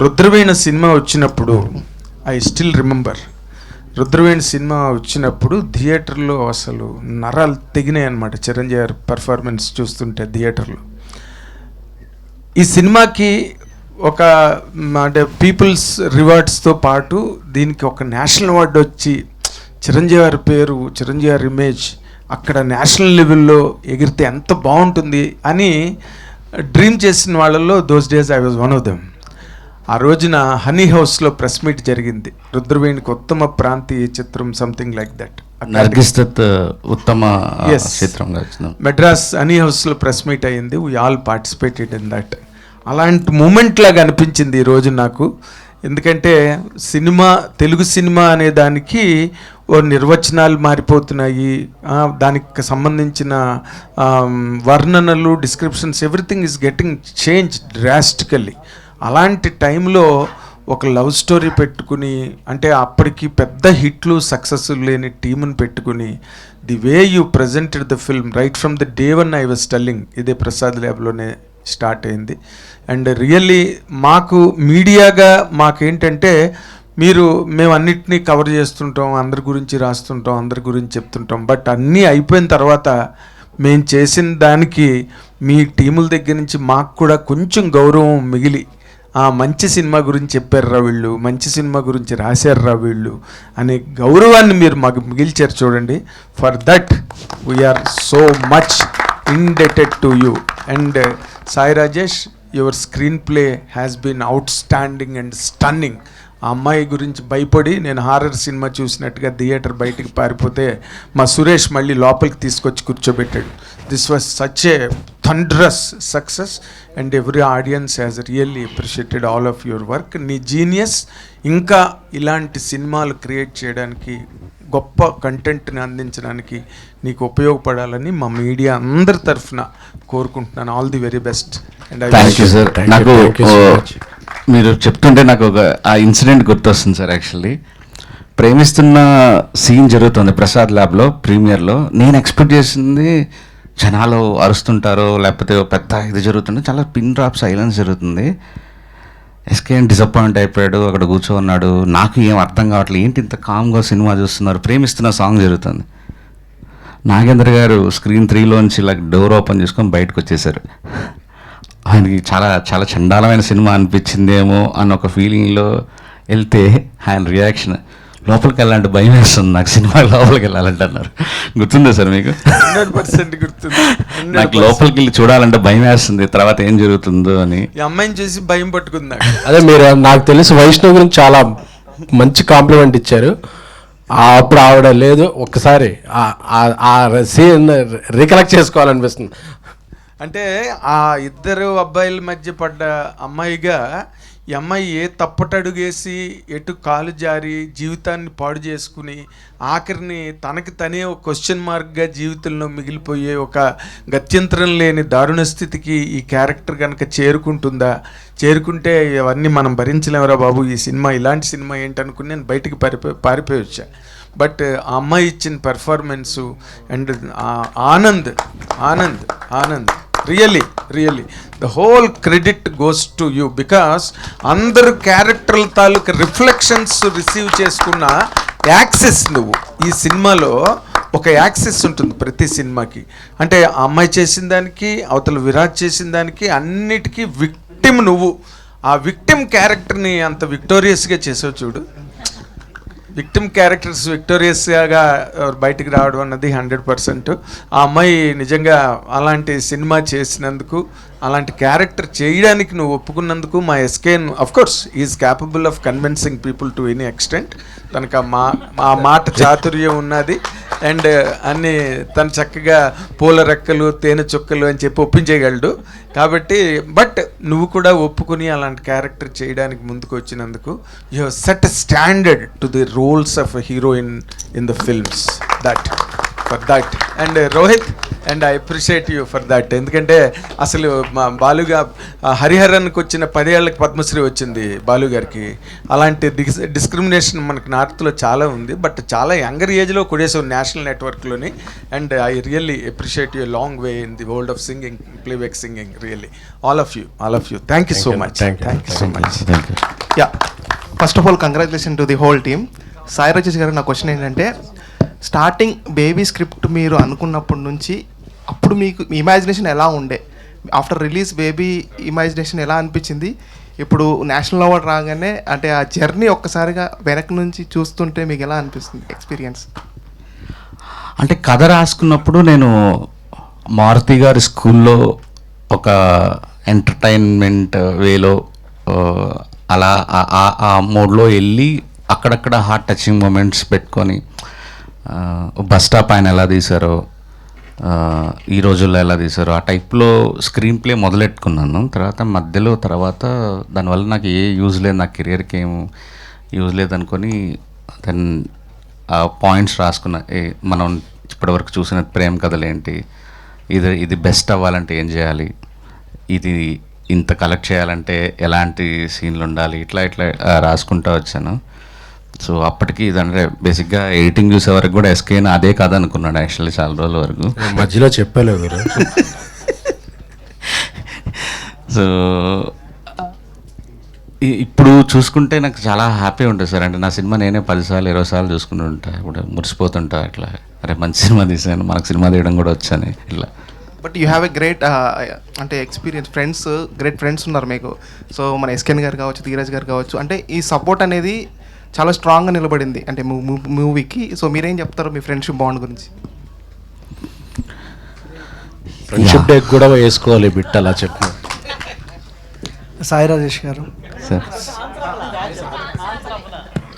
Rudraveena cinema వచ్చినప్పుడు I still remember. Rudraveena cinema వచ్చినప్పుడు థియేటర్లో అసలు నరాలు తెగినాయి అనమాట. చిరంజీవి గారి పర్ఫార్మెన్స్ చూస్తుంటే థియేటర్లో. ఈ సినిమాకి ఒక అంటే పీపుల్స్ రివార్డ్స్తో పాటు దీనికి ఒక నేషనల్ అవార్డు వచ్చి చిరంజీవి గారి పేరు, చిరంజీవి గారి ఇమేజ్ అక్కడ నేషనల్ లెవెల్లో ఎగిరితే ఎంత బాగుంటుంది అని డ్రీమ్ చేసిన వాళ్ళల్లో those days I was one of them. ఆ రోజున హనీ హౌస్లో ప్రెస్ మీట్ జరిగింది. రుద్రవీణికి ఉత్తమ ప్రాంతీయ చిత్రం సంథింగ్ లైక్ దట్, ఉత్తమ చిత్రం మెడ్రాస్ హనీ హౌస్లో ప్రెస్ మీట్ అయ్యింది. We all participated in that. అలాంటి మూమెంట్ లాగా అనిపించింది ఈరోజు నాకు. ఎందుకంటే సినిమా, తెలుగు సినిమా అనే దానికి ఓ నిర్వచనాలు మారిపోతున్నాయి, దానికి సంబంధించిన వర్ణనలు, descriptions, everything is getting change drastically. అలాంటి టైంలో ఒక లవ్ స్టోరీ పెట్టుకుని, అంటే అప్పటికి పెద్ద హిట్లు సక్సెస్ లేని టీముని పెట్టుకుని, the way you presented the film right from the day one I was telling, ఇదే ప్రసాద్ ల్యాబ్లోనే స్టార్ట్ అయింది. అండ్ రియల్లీ మాకు మీడియాగా మాకేంటంటే, మేము అన్నిటినీ కవర్ చేస్తుంటాం, అందరి గురించి రాస్తుంటాం, అందరి గురించి చెప్తుంటాం. బట్ అన్నీ అయిపోయిన తర్వాత మేము చేసిన దానికి మీ టీముల దగ్గర నుంచి మాకు కూడా కొంచెం గౌరవం మిగిలి, మంచి సినిమా గురించి చెప్పారురా వీళ్ళు, మంచి సినిమా గురించి రాశారురా వీళ్ళు అనే గౌరవాన్ని మీరు మాకు మిగిల్చారు చూడండి. For that we are so much indebted to you. And Sai Rajesh, your screenplay has been outstanding and stunning. ఆ అమ్మాయి గురించి భయపడి నేను హారర్ సినిమా చూసినట్టుగా థియేటర్ బయటికి పారిపోతే మా సురేష్ మళ్ళీ లోపలికి తీసుకొచ్చి కూర్చోబెట్టాడు. This was such a thunderous success and every audience has really appreciated all of your work. నీ జీనియస్ ఇంకా ఇలాంటి సినిమాలు క్రియేట్ చేయడానికి, గొప్ప కంటెంట్ని అందించడానికి నీకు ఉపయోగపడాలని మా మీడియా అందరి తరఫున కోరుకుంటున్నాను. All the very best. And thank you sir. నాకు మీరు చెప్తుంటే నాకు ఆ ఇన్సిడెంట్ గుర్తొస్తుంది సార్. యాక్చువల్లీ ప్రేమిస్తున్న సీన్ జరుగుతుంది ప్రసాద్ ల్యాబ్లో ప్రీమియర్లో. నేను ఎక్స్పెక్ట్ చేసింది జనాలు అరుస్తుంటారో లేకపోతే పెద్ద ఇది జరుగుతుంది, చాలా పిన్ డ్రాప్ సైలెన్స్ జరుగుతుంది. ఎస్కేఎన్ డిసప్పాయింట్ అయిపోయాడు, అక్కడ కూర్చోన్నాడు. నాకు ఏం అర్థం కావట్లేదు, ఏంటి ఇంత కామ్గా సినిమా చూస్తున్నారు. ప్రేమిస్తున్న సాంగ్ జరుగుతుంది. నాగేంద్ర గారు స్క్రీన్ 3లోంచి ఇలా డోర్ ఓపెన్ చేసుకొని బయటకు వచ్చేసారు. ఆయనకి చాలా చాలా చండాలమైన సినిమా అనిపించిందేమో అన్న ఒక ఫీలింగ్లో వెళ్తే ఆయన రియాక్షన్, లోపలికి వెళ్ళాలంటే భయం వేస్తుంది నాకు, సినిమా లోపలికి వెళ్ళాలంటే అన్నారు. గుర్తుందా సార్ మీకు? 100% గుర్తుంది. నాకు లోపలికి వెళ్ళి చూడాలంటే భయం వేస్తుంది, తర్వాత ఏం జరుగుతుందో అని. ఈ అమ్మాయిని చూసి భయం పట్టుకుంది. అదే మీరు నాకు తెలిసి వైష్ణవ్ గురించి చాలా మంచి కాంప్లిమెంట్ ఇచ్చారు. అప్పుడు ఆవిడ లేదు, ఒక్కసారి ఆ సీన్ రికలెక్ట్ చేసుకోవాలనిపిస్తుంది. అంటే ఆ ఇద్దరు అబ్బాయిల మధ్య పడ్డ అమ్మాయిగా ఈ అమ్మాయి ఏ తప్పటడుగేసి ఎటు కాలు జారి జీవితాన్ని పాడు చేసుకుని ఆఖరిని తనకి తనే ఒక క్వశ్చన్ మార్క్గా జీవితంలో మిగిలిపోయే ఒక గత్యంతరం లేని దారుణ స్థితికి ఈ క్యారెక్టర్ కనుక చేరుకుంటే అవన్నీ మనం భరించలేమరా బాబు, ఈ సినిమా ఇలాంటి సినిమా ఏంటనుకుని నేను బయటికి పారిపోయి వచ్చా. బట్ ఆ అమ్మాయి ఇచ్చిన performance and Anand really the whole credit goes to you, because అందరు క్యారెక్టర్ల తాలూకు రిఫ్లెక్షన్స్ రిసీవ్ చేసుకున్న యాక్సెస్ నువ్వు. ఈ సినిమాలో ఒక యాక్సెస్ ఉంటుంది ప్రతి సినిమాకి. అంటే ఆ అమ్మాయి చేసిన దానికి, అవతల విరాట్ చేసిన దానికి అన్నిటికీ విక్టిమ్ నువ్వు. ఆ విక్టిమ్ క్యారెక్టర్ని అంత విక్టోరియస్గా చేసావు చూడు. విక్టిమ్ క్యారెక్టర్స్ విక్టోరియస్గా బయటికి రావడం అన్నది 100%. ఆ అమ్మాయి నిజంగా అలాంటి సినిమా చేసినందుకు, అలాంటి క్యారెక్టర్ చేయడానికి నువ్వు ఒప్పుకున్నందుకు మా SKN of course is capable of convincing people to any extent. తనకు ఆ మాట చాతుర్యం ఉన్నది. అండ్ అన్ని తను చక్కగా పూల రెక్కలు తేనె చుక్కలు అని చెప్పి ఒప్పించేయగలడు. కాబట్టి బట్ నువ్వు కూడా ఒప్పుకుని అలాంటి క్యారెక్టర్ చేయడానికి ముందుకు వచ్చినందుకు you have set a standard to the roles of a heroine in the films. That for that. And Rohit, and I appreciate you for that. ఎందుకంటే అసలు మా బాలుగా హరిహరన్కి వచ్చిన 10 ఏళ్ళకి పద్మశ్రీ వచ్చింది బాలు గారికి. అలాంటి డిస్క్రిమినేషన్ మనకి నార్త్లో చాలా ఉంది, బట్ చాలా యంగర్ ఏజ్లో కొడేసాం నేషనల్ నెట్వర్క్లోని. And I really appreciate you long way in the world of singing, playback singing. Really all of you. Thank you so much. Thank you so much. Yeah, first of all congratulation to the whole team. Sai Rajesh గారు, నా question ఏంటంటే, starting baby script మీరు అనుకున్నప్పటి నుంచి అప్పుడు మీకు imagination ఎలా ఉండే? After release baby imagination ఎలా అనిపించింది? ఇప్పుడు నేషనల్ అవార్డ్ రాగానే అంటే ఆ జర్నీ ఒక్కసారిగా వెనక నుంచి చూస్తుంటే మీకు ఎలా అనిపిస్తుంది ఎక్స్పీరియన్స్? అంటే కథ రాసుకున్నప్పుడు నేను మారుతి గారి స్కూల్లో ఒక ఎంటర్టైన్మెంట్ వేలో అలా ఆ మోడ్లో వెళ్ళి అక్కడక్కడ హార్ట్ టచింగ్ మూమెంట్స్ పెట్టుకొని, బస్ స్టాప్ ఆయన ఎలా తీశారో, ఈ రోజుల్లో ఎలా తీశారో ఆ టైప్లో స్క్రీన్ ప్లే మొదలెట్టుకున్నాను. తర్వాత దానివల్ల నాకు ఏ యూజ్ లేదు, నా కెరియర్కి ఏం యూజ్ లేదు అనుకొని దెన్ ఆ పాయింట్స్ రాసుకున్నా. మనం ఇప్పటివరకు చూసిన ప్రేమ కథలేంటి, ఇది బెస్ట్ అవ్వాలంటే ఏం చేయాలి, ఇది ఇంత కలెక్ట్ చేయాలంటే ఎలాంటి సీన్లు ఉండాలి, ఇట్లా రాసుకుంటూ వచ్చాను. సో అప్పటికి ఇదంటే బేసిక్గా ఎడిటింగ్ చూసే వరకు కూడా ఎస్కేని అదే కథ అనుకున్నాడు యాక్చువల్లీ చాలా రోజుల వరకు. మధ్యలో చెప్పలేదు. సో ఇప్పుడు చూసుకుంటే నాకు చాలా హ్యాపీ ఉంటుంది సార్. అంటే నా సినిమా నేనే 10 సార్లు 20 సార్లు చూసుకుంటూ ఉంటా, ఇప్పుడు మురిసిపోతుంటా అట్లా, అరే మంచి సినిమా తీసాను, మనకు సినిమా తీయడం కూడా వచ్చాను ఇట్లా. But you have a great అంటే ఎక్స్పీరియన్స్, గ్రేట్ ఫ్రెండ్స్ ఉన్నారు మీకు. సో మన ఎస్కేన్ గారు కావచ్చు, ధీరజ్ గారు కావచ్చు, అంటే ఈ సపోర్ట్ అనేది చాలా స్ట్రాంగ్గా నిలబడింది అంటే మూవీకి. సో మీరేం చెప్తారు మీ ఫ్రెండ్షిప్ బాండ్ గురించి? ఫ్రెండ్షిప్ డే కూడా వేసుకోవాలి బిట్ అలా చెప్పిన. సాయి రాజేష్ గారు, సార్